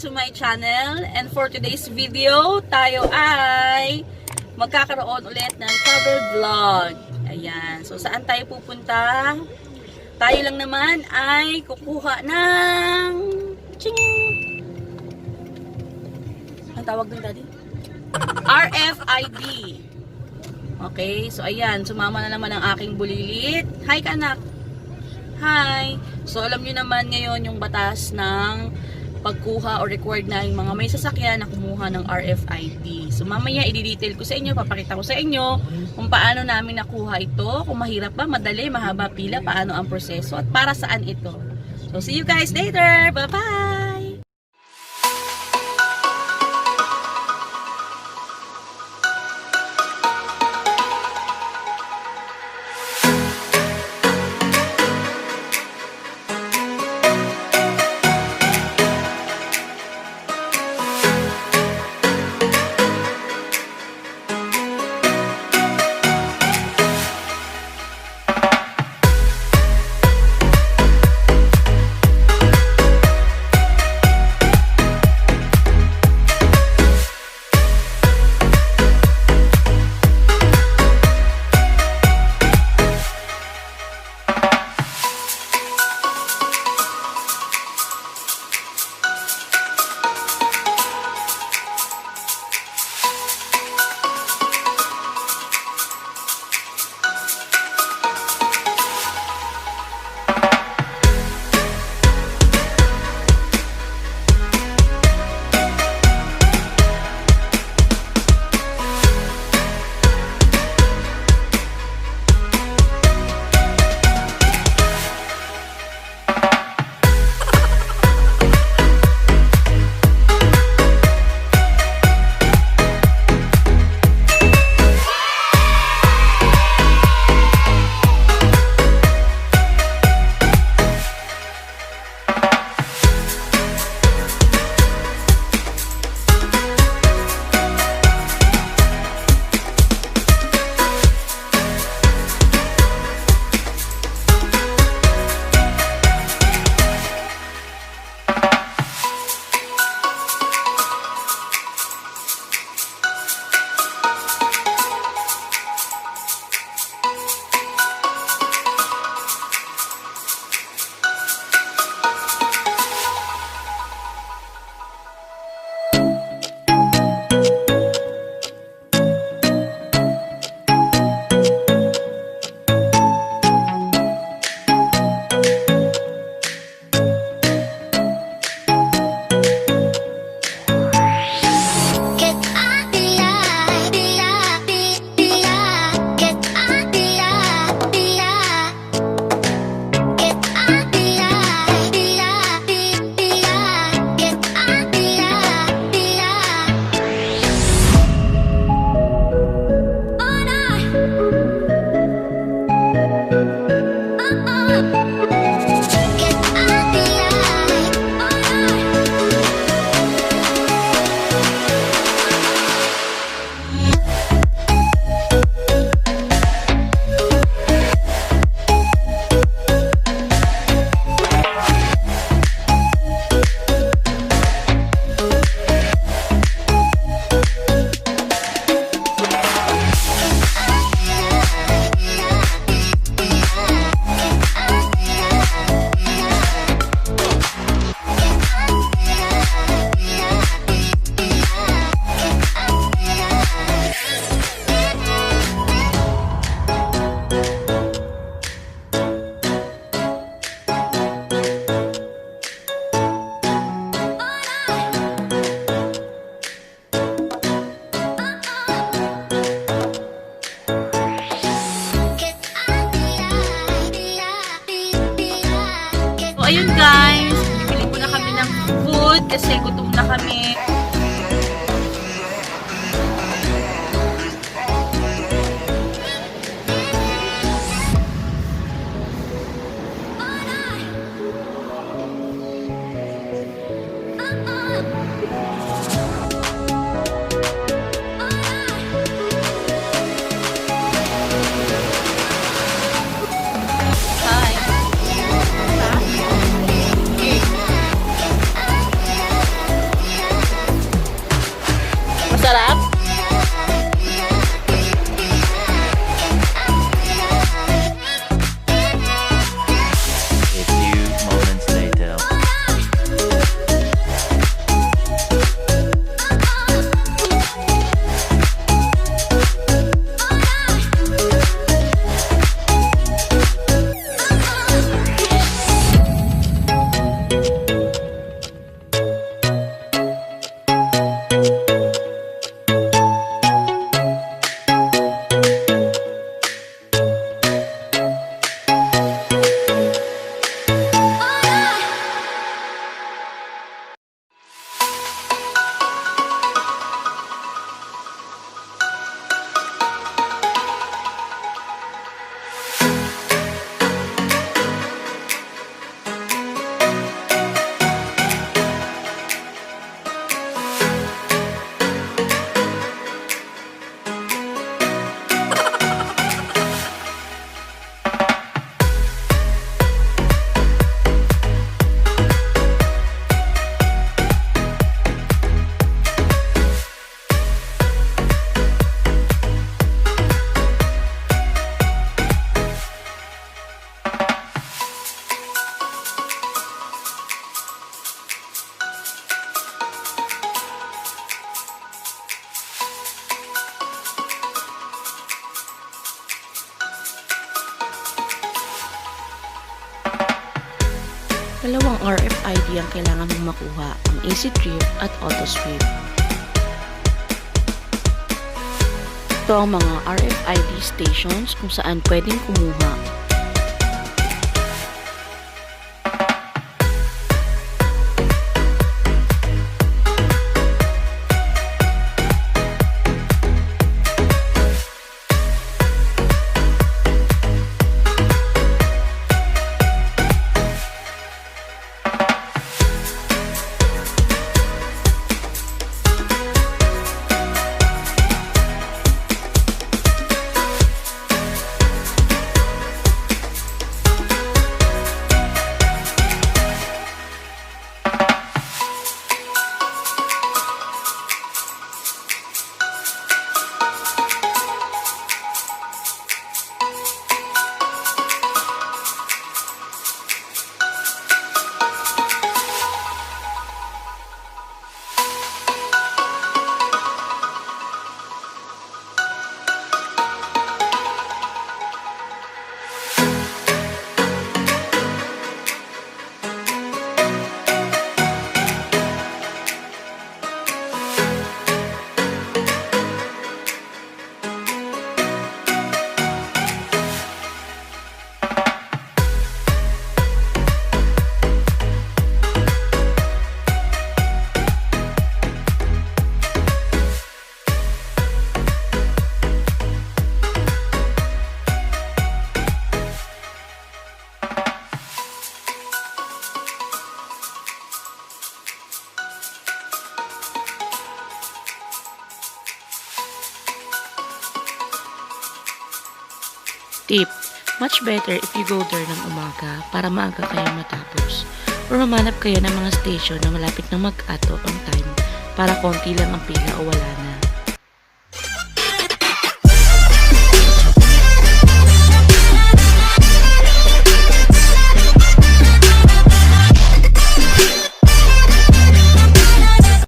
to my channel, and for today's video, tayo ay magkakaroon ulit ng travel vlog. Ayan, so saan tayo pupunta? Tayo lang naman ay kukuha ng ching! Ang tawag doon, Daddy? RFID. Okay, so ayan, sumama na naman ang aking bulilit. Hi, kanak! Hi! So alam nyo naman ngayon yung batas ng pagkuha o required na yung mga may sasakyan na kumuha ng RFID. So mamaya i-detail ko sa inyo, papakita ko sa inyo kung paano namin nakuha ito, kung mahirap ba, madali, mahaba pila, paano ang proseso at para saan ito. So see you guys later! Bye-bye! Ayun guys, bibili ko na kami ng food kasi gutom na kami. Hi. Dalawang RFID ang kailangan mong makuha, ang easy trip at Autosweep. Ito ang mga RFID stations kung saan pwedeng kumuha. Tip, much better if you go there ng umaga para maaga kayo matapos. Or mamanap kayo ng mga station na malapit ng mag-ato ang time para konti lang ang pila o wala na.